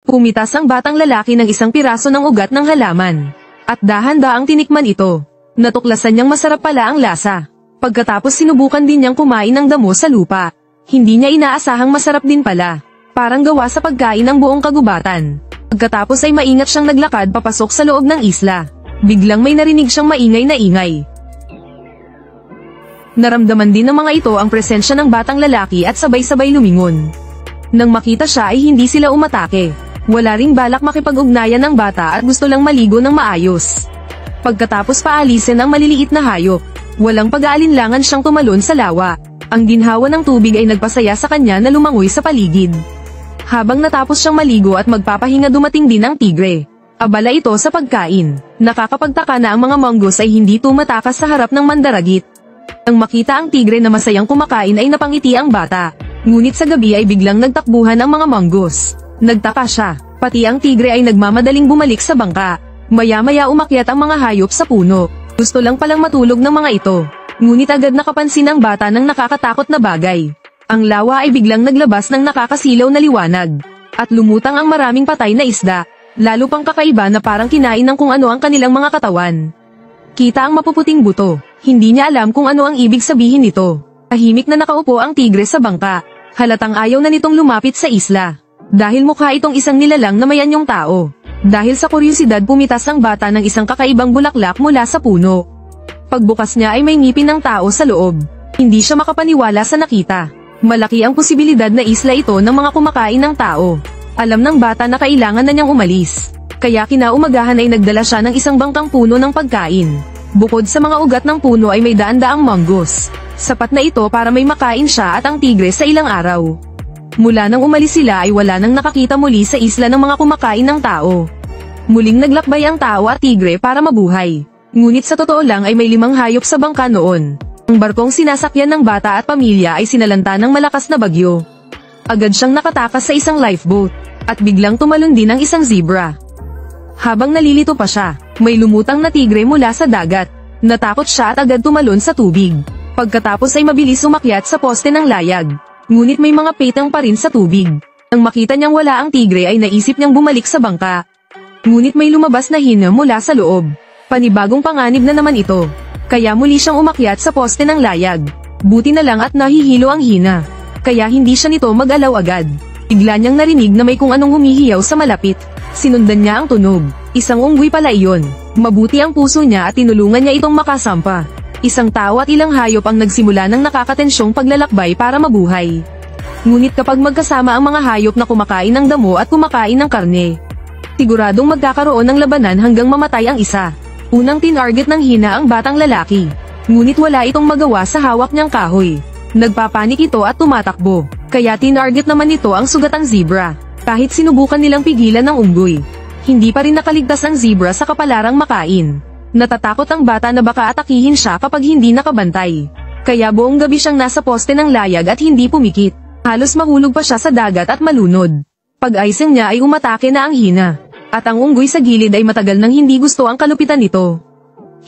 Pumitas ang batang lalaki ng isang piraso ng ugat ng halaman. At dahan-daang tinikman ito. Natuklasan niyang masarap pala ang lasa. Pagkatapos sinubukan din niyang kumain ng damo sa lupa. Hindi niya inaasahang masarap din pala. Parang gawa sa pagkain ng buong kagubatan. Pagkatapos ay maingat siyang naglakad papasok sa loob ng isla. Biglang may narinig siyang maingay na ingay. Naramdaman din ng mga ito ang presensya ng batang lalaki at sabay-sabay lumingon. Nang makita siya ay hindi sila umatake. Wala ring balak makipag-ugnayan ng bata at gusto lang maligo ng maayos. Pagkatapos paalisin ang maliliit na hayop, walang pag-aalinlangan siyang tumalon sa lawa. Ang ginhawa ng tubig ay nagpasaya sa kanya na lumangoy sa paligid. Habang natapos siyang maligo at magpapahinga dumating din ang tigre. Abala ito sa pagkain. Nakakapagtaka na ang mga mongoose ay hindi tumatakas sa harap ng mandaragit. Nang makita ang tigre na masayang kumakain ay napangiti ang bata. Ngunit sa gabi ay biglang nagtakbuhan ang mga mongoose. Nagtaka siya, pati ang tigre ay nagmamadaling bumalik sa bangka. Maya-maya umakyat ang mga hayop sa puno. Gusto lang palang matulog ng mga ito. Ngunit agad nakapansin ang bata ng nakakatakot na bagay. Ang lawa ay biglang naglabas ng nakakasilaw na liwanag. At lumutang ang maraming patay na isda. Lalo pang kakaiba na parang kinain ng kung ano ang kanilang mga katawan. Kita ang mapuputing buto. Hindi niya alam kung ano ang ibig sabihin nito. Tahimik na nakaupo ang tigre sa bangka. Halatang ayaw na nitong lumapit sa isla. Dahil mukha itong isang nilalang na may anyong tao. Dahil sa kuryosidad pumitas ang bata ng isang kakaibang bulaklak mula sa puno. Pagbukas niya ay may ngipin ng tao sa loob. Hindi siya makapaniwala sa nakita. Malaki ang posibilidad na isla ito ng mga kumakain ng tao. Alam ng bata na kailangan na niyang umalis. Kaya kinaumagahan ay nagdala siya ng isang bangkang puno ng pagkain. Bukod sa mga ugat ng puno ay may daan-daang mongoose. Sapat na ito para may makain siya at ang tigre sa ilang araw. Mula nang umalis sila ay wala nang nakakita muli sa isla ng mga kumakain ng tao. Muling naglakbay ang tao at tigre para mabuhay. Ngunit sa totoo lang ay may 5 hayop sa bangka noon. Ang barkong sinasakyan ng bata at pamilya ay sinalanta ng malakas na bagyo. Agad siyang nakatakas sa isang lifeboat. At biglang tumalon din ang isang zebra. Habang nalilito pa siya, may lumutang na tigre mula sa dagat. Natakot siya at agad tumalon sa tubig. Pagkatapos ay mabilis umakyat sa poste ng layag. Ngunit may mga petang pa rin sa tubig. Nang makita niyang wala ang tigre ay naisip niyang bumalik sa bangka. Ngunit may lumabas na hina mula sa loob. Panibagong panganib na naman ito. Kaya muli siyang umakyat sa poste ng layag. Buti na lang at nahihilo ang hina. Kaya hindi siya nito mag-alaw agad. Bigla niyang narinig na may kung anong humihiyaw sa malapit. Sinundan niya ang tunog. Isang unggoy pala iyon. Mabuti ang puso niya at tinulungan niya itong makasampa. Isang tao at ilang hayop ang nagsimula ng nakakatensyong paglalakbay para mabuhay. Ngunit kapag magkasama ang mga hayop na kumakain ng damo at kumakain ng karne, siguradong magkakaroon ng labanan hanggang mamatay ang isa. Unang tinarget ng hina ang batang lalaki. Ngunit wala itong magawa sa hawak niyang kahoy. Nagpapanik ito at tumatakbo. Kaya tinarget naman nito ang sugatang zebra. Kahit sinubukan nilang pigilan ng unggoy, hindi pa rin nakaligtas ang zebra sa kapalarang makain. Natatakot ang bata na baka atakihin siya kapag hindi nakabantay. Kaya buong gabi siyang nasa poste ng layag at hindi pumikit. Halos mahulog pa siya sa dagat at malunod. Pag-icing niya ay umatake na ang hina. At ang unggoy sa gilid ay matagal nang hindi gusto ang kalupitan nito.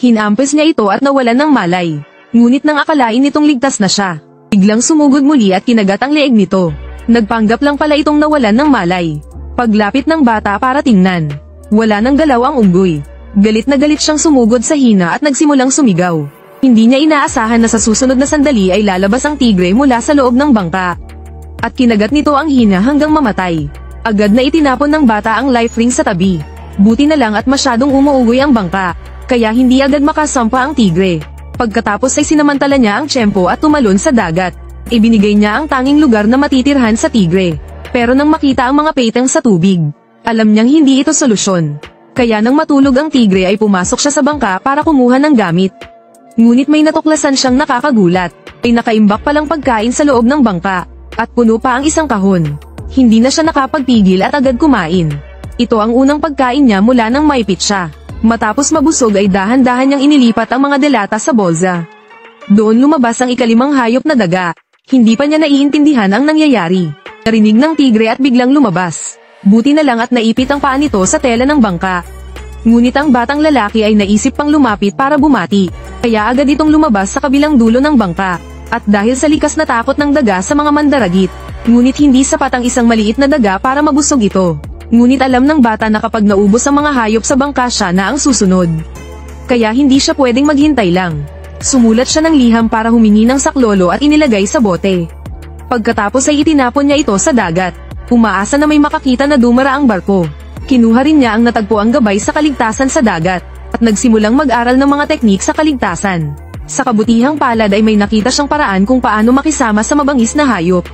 Hinampes niya ito at nawalan ng malay. Ngunit nang akalain nitong ligtas na siya, biglang sumugod muli at kinagat ang leeg nito. Nagpanggap lang pala itong nawalan ng malay. Paglapit ng bata para tingnan, wala nang galaw ang unggoy. Galit na galit siyang sumugod sa hina at nagsimulang sumigaw. Hindi niya inaasahan na sa susunod na sandali ay lalabas ang tigre mula sa loob ng bangka. At kinagat nito ang hina hanggang mamatay. Agad na itinapon ng bata ang life ring sa tabi. Buti na lang at masyadong umuugoy ang bangka, kaya hindi agad makasampa ang tigre. Pagkatapos ay sinamantala niya ang tiyempo at tumalon sa dagat. Ibinigay niya ang tanging lugar na matitirhan sa tigre. Pero nang makita ang mga petang sa tubig, alam niyang hindi ito solusyon. Kaya nang matulog ang tigre ay pumasok siya sa bangka para kumuha ng gamit. Ngunit may natuklasan siyang nakakagulat. Ay nakaimbak palang pagkain sa loob ng bangka. At puno pa ang isang kahon. Hindi na siya nakapagpigil at agad kumain. Ito ang unang pagkain niya mula nang maipit siya. Matapos mabusog ay dahan-dahan niyang inilipat ang mga delata sa bolsa. Doon lumabas ang ikalimang hayop na daga. Hindi pa niya naiintindihan ang nangyayari. Narinig ng tigre at biglang lumabas. Buti na lang at naipit ang paa nito sa tela ng bangka. Ngunit ang batang lalaki ay naisip pang lumapit para bumati. Kaya agad itong lumabas sa kabilang dulo ng bangka. At dahil sa likas na takot ng daga sa mga mandaragit, ngunit hindi sapat ang isang maliit na daga para mabusog ito. Ngunit alam ng bata na kapag naubos ang mga hayop sa bangka siya na ang susunod. Kaya hindi siya pwedeng maghintay lang. Sumulat siya ng liham para humingi ng saklolo at inilagay sa bote. Pagkatapos ay itinapon niya ito sa dagat. Umaasa na may makakita na dumara ang barko. Kinuha rin niya ang natagpuang gabay sa kaligtasan sa dagat, at nagsimulang mag-aral ng mga teknik sa kaligtasan. Sa kabutihang palad ay may nakita siyang paraan kung paano makisama sa mabangis na hayop.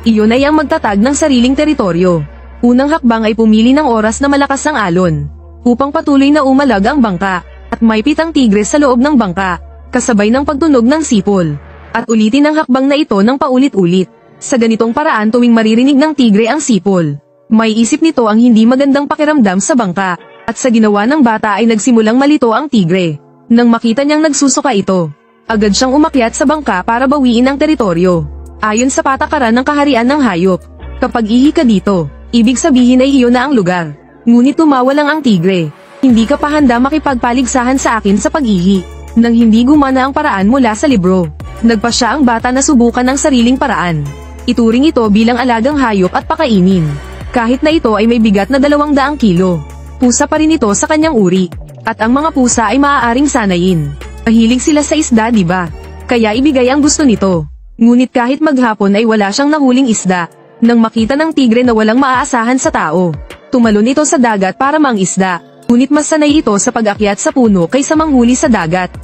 Iyon ay ang magtatag ng sariling teritoryo. Unang hakbang ay pumili ng oras na malakas ang alon, upang patuloy na umalag ang bangka, at may pitang tigre sa loob ng bangka, kasabay ng pagtunog ng sipol. At ulitin ang hakbang na ito ng paulit-ulit. Sa ganitong paraan tuwing maririnig ng tigre ang sipol, may isip nito ang hindi magandang pakiramdam sa bangka, at sa ginawa ng bata ay nagsimulang malito ang tigre. Nang makita niyang nagsusuka ito, agad siyang umakyat sa bangka para bawiin ang teritoryo. Ayon sa patakaran ng kaharian ng hayop, kapag ihi ka dito, ibig sabihin ay iyon na ang lugar. Ngunit tumawa lang ang tigre. Hindi ka pa handa makipagpaligsahan sa akin sa pag-ihi. Nang hindi gumana ang paraan mula sa libro, nagpasya ang bata na subukan ang sariling paraan. Ituring ito bilang alagang hayop at pakainin. Kahit na ito ay may bigat na 200 kilo. Pusa pa rin ito sa kanyang uri. At ang mga pusa ay maaaring sanayin. Mahilig sila sa isda, di ba? Kaya ibigay ang gusto nito. Ngunit kahit maghapon ay wala siyang nahuling isda. Nang makita ng tigre na walang maaasahan sa tao, tumalon ito sa dagat para mangisda. Ngunit mas sanay ito sa pag-akyat sa puno kaysa manghuli sa dagat.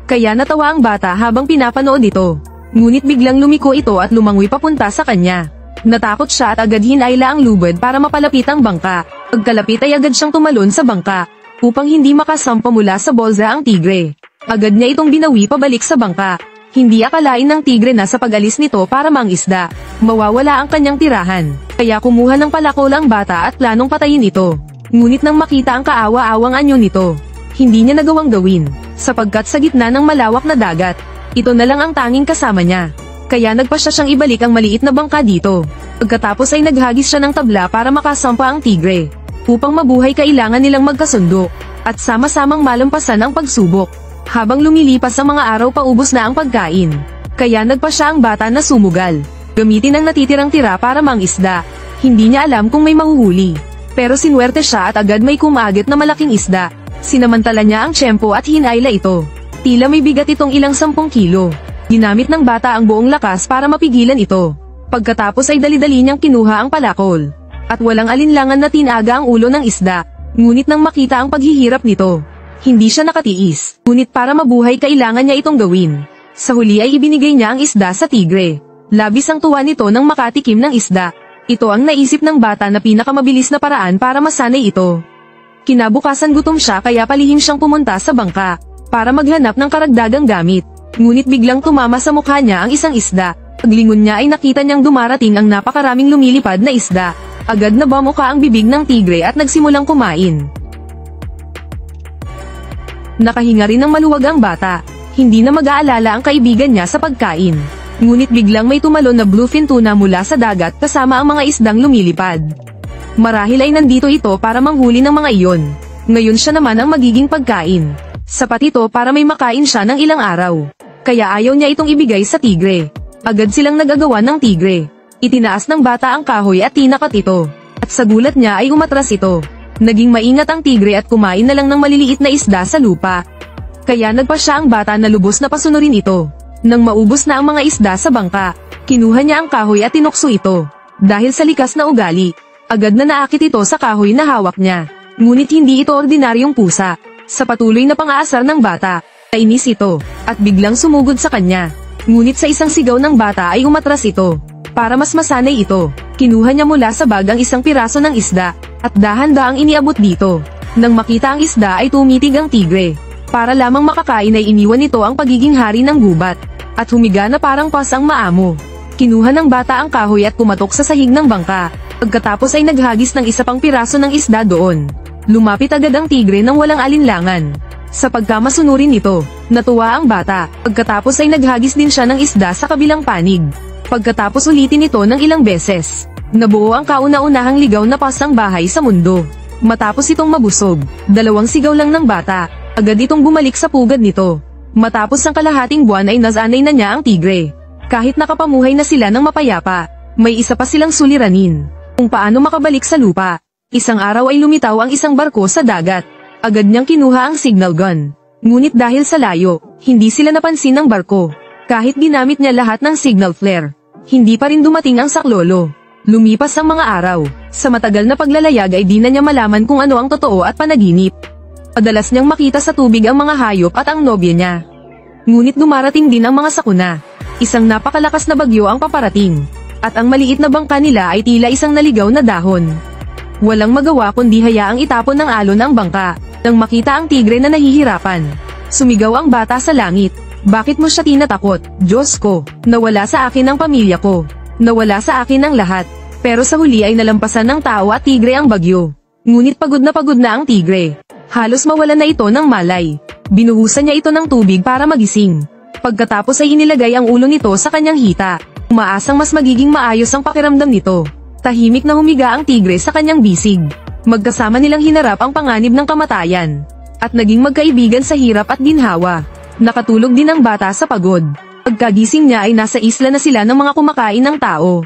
Kaya natawa ang bata habang pinapanood ito. Ngunit biglang lumiko ito at lumangoy papunta sa kanya. Natakot siya at agad hinayla ang lubid para mapalapit ang bangka. Pagkalapit ay agad siyang tumalon sa bangka, upang hindi makasampa mula sa bolsa ang tigre. Agad niya itong binawi pabalik sa bangka. Hindi akalain ng tigre na sa pag-alis nito para mangisda, mawawala ang kanyang tirahan. Kaya kumuha ng palakol ang bata at planong patayin ito. Ngunit nang makita ang kaawa-awang anyo nito, hindi niya nagawang gawin, sapagkat sa gitna ng malawak na dagat, ito na lang ang tanging kasama niya. Kaya nagpasya siyang ibalik ang maliit na bangka dito. Pagkatapos ay naghagis siya ng tabla para makasampa ang tigre. Upang mabuhay kailangan nilang magkasundo, at sama-samang malampasan ang pagsubok. Habang lumilipas ang mga araw paubos na ang pagkain, kaya nagpasya ang bata na sumugal. Gamitin ang natitirang tira para mangisda. Hindi niya alam kung may mahuhuli. Pero sinwerte siya at agad may kumagit na malaking isda. Sinamantala niya ang tiyempo at hinayla ito. Tila may bigat itong ilang 10 kilo. Ginamit ng bata ang buong lakas para mapigilan ito. Pagkatapos ay dali-dali niyang kinuha ang palakol. At walang alinlangan na tinaga ang ulo ng isda. Ngunit nang makita ang paghihirap nito, hindi siya nakatiis. Ngunit para mabuhay kailangan niya itong gawin. Sa huli ay ibinigay niya ang isda sa tigre. Labis ang tuwa nito nang makatikim ng isda. Ito ang naisip ng bata na pinakamabilis na paraan para masanay ito. Kinabukasan gutom siya kaya palihim siyang pumunta sa bangka para maghanap ng karagdagang gamit. Ngunit biglang tumama sa mukha niya ang isang isda. Paglingon niya ay nakita niyang dumarating ang napakaraming lumilipad na isda. Agad na bamuka ang bibig ng tigre at nagsimulang kumain. Nakahinga rin ng maluwag ang bata. Hindi na mag-aalala ang kaibigan niya sa pagkain. Ngunit biglang may tumalon na bluefin tuna mula sa dagat kasama ang mga isdang lumilipad. Marahil ay nandito ito para manghuli ng mga iyon. Ngayon siya naman ang magiging pagkain. Sapat ito para may makain siya ng ilang araw. Kaya ayaw niya itong ibigay sa tigre. Agad silang nagagawa ng tigre. Itinaas ng bata ang kahoy at tinakat ito. At sa gulat niya ay umatras ito. Naging maingat ang tigre at kumain na lang ng maliliit na isda sa lupa. Kaya nagpasya ang bata na lubos na pasunurin ito. Nang maubos na ang mga isda sa bangka, kinuha niya ang kahoy at tinukso ito. Dahil sa likas na ugali, agad na naakit ito sa kahoy na hawak niya. Ngunit hindi ito ordinaryong pusa. Sa patuloy na pang-aasar ng bata, nainis ito, at biglang sumugod sa kanya. Ngunit sa isang sigaw ng bata ay umatras ito. Para mas masanay ito, kinuha niya mula sa bag ang isang piraso ng isda, at dahan-daang iniabot dito. Nang makita ang isda ay tumitig ang tigre. Para lamang makakain ay iniwan nito ang pagiging hari ng gubat, at humiga na parang pas ang maamo. Kinuha ng bata ang kahoy at kumatok sa sahig ng bangka. Pagkatapos ay naghagis ng isa pang piraso ng isda doon. Lumapit agad ang tigre nang walang alinlangan. Sa pagkamasunurin nito, natuwa ang bata. Pagkatapos ay naghagis din siya ng isda sa kabilang panig. Pagkatapos ulitin ito ng ilang beses, nabuo ang kauna-unahang ligaw na pasang bahay sa mundo. Matapos itong mabusog, 2 sigaw lang ng bata, agad itong bumalik sa pugad nito. Matapos ang kalahating buwan ay nasanay na niya ang tigre. Kahit nakapamuhay na sila ng mapayapa, may isa pa silang suliranin. Kung paano makabalik sa lupa. Isang araw ay lumitaw ang isang barko sa dagat. Agad niyang kinuha ang signal gun. Ngunit dahil sa layo, hindi sila napansin ng barko. Kahit ginamit niya lahat ng signal flare, hindi pa rin dumating ang saklolo. Lumipas ang mga araw. Sa matagal na paglalayag ay di na niya malaman kung ano ang totoo at panaginip. Madalas niyang makita sa tubig ang mga hayop at ang nobya niya. Ngunit dumarating din ang mga sakuna. Isang napakalakas na bagyo ang paparating. At ang maliit na bangka nila ay tila isang naligaw na dahon. Walang magawa kundi hayaang itapon ng alon ang bangka. Nang makita ang tigre na nahihirapan, sumigaw ang bata sa langit. Bakit mo siya tinatakot? Diyos ko, nawala sa akin ang pamilya ko. Nawala sa akin ang lahat. Pero sa huli ay nalampasan ng tao at tigre ang bagyo. Ngunit pagod na ang tigre. Halos mawalan na ito ng malay. Binuhusan niya ito ng tubig para magising. Pagkatapos ay inilagay ang ulo nito sa kanyang hita. Umaasang mas magiging maayos ang pakiramdam nito. Tahimik na humiga ang tigre sa kanyang bisig. Magkasama nilang hinarap ang panganib ng kamatayan. At naging magkaibigan sa hirap at ginhawa. Nakatulog din ang bata sa pagod. Pagkagising niya ay nasa isla na sila ng mga kumakain ng tao.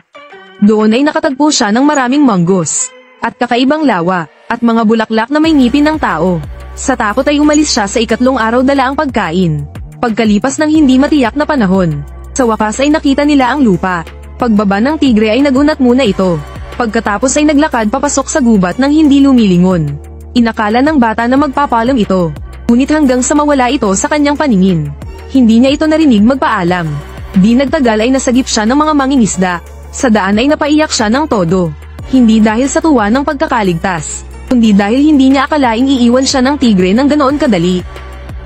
Doon ay nakatagpo siya ng maraming manggos. At kakaibang lawa. At mga bulaklak na may ngipin ng tao. Sa takot ay umalis siya sa ikatlong araw dala ang pagkain. Pagkalipas ng hindi matiyak na panahon, sa wakas ay nakita nila ang lupa. Pagbaba ng tigre ay nagunat muna ito. Pagkatapos ay naglakad papasok sa gubat nang hindi lumilingon. Inakala ng bata na magpapaalam ito. Ngunit hanggang sa mawala ito sa kanyang paningin. Hindi niya ito narinig magpaalam. Di nagtagal ay nasagip siya ng mga mangingisda. Sa daan ay napaiyak siya ng todo. Hindi dahil sa tuwa ng pagkakaligtas, kundi dahil hindi niya akalaing iiwan siya ng tigre ng ganoon kadali.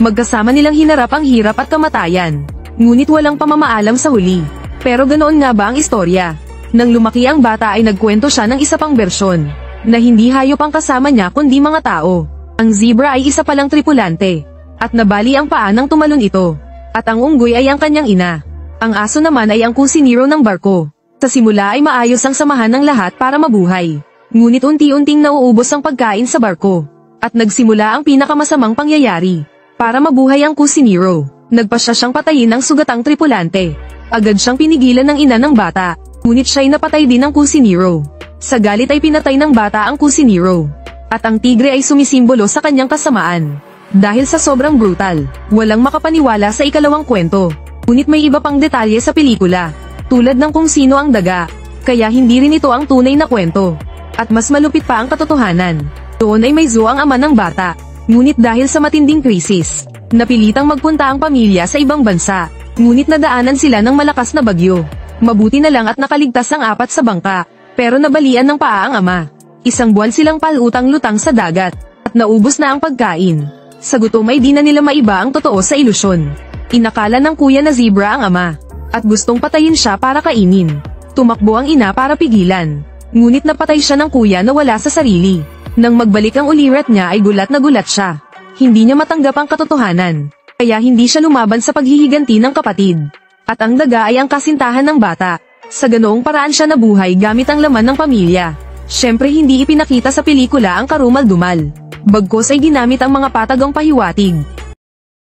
Magkasama nilang hinarap ang hirap at kamatayan. Ngunit walang pamamaalam sa huli. Pero ganoon nga ba ang istorya? Nang lumaki ang bata ay nagkwento siya ng isa pang bersyon, na hindi hayop ang kasama niya kundi mga tao. Ang zebra ay isa palang tripulante, at nabali ang paa nang tumalon ito. At ang unggoy ay ang kanyang ina. Ang aso naman ay ang kusinero ng barko. Sa simula ay maayos ang samahan ng lahat para mabuhay. Ngunit unti-unting nauubos ang pagkain sa barko. At nagsimula ang pinakamasamang pangyayari. Para mabuhay ang kusinero, nagpasya siyang patayin ang sugatang tripulante. Agad siyang pinigilan ng ina ng bata, ngunit siya'y napatay din ng kusinero. Sa galit ay pinatay ng bata ang kusinero. At ang tigre ay sumisimbolo sa kanyang kasamaan. Dahil sa sobrang brutal, walang makapaniwala sa ikalawang kwento. Ngunit may iba pang detalye sa pelikula, tulad ng kung sino ang daga. Kaya hindi rin ito ang tunay na kwento. At mas malupit pa ang katotohanan. Doon ay may zoo ang ama ng bata. Ngunit dahil sa matinding krisis, napilitang magpunta ang pamilya sa ibang bansa. Ngunit nadaanan sila ng malakas na bagyo. Mabuti na lang at nakaligtas ang 4 sa bangka. Pero nabalian ng paa ang ama. Isang buwan silang palutang-lutang sa dagat. At naubos na ang pagkain. Sa gutom ay di na nila maiba ang totoo sa ilusyon. Inakala ng kuya na zebra ang ama. At gustong patayin siya para kainin. Tumakbo ang ina para pigilan. Ngunit napatay siya ng kuya na wala sa sarili. Nang magbalik ang ulirat niya ay gulat na gulat siya. Hindi niya matanggap ang katotohanan. Kaya hindi siya lumaban sa paghihiganti ng kapatid. At ang daga ay ang kasintahan ng bata. Sa ganoong paraan siya nabuhay gamit ang laman ng pamilya. Siyempre hindi ipinakita sa pelikula ang karumal-dumal. Bagkus ay ginamit ang mga patagang pahiwatig.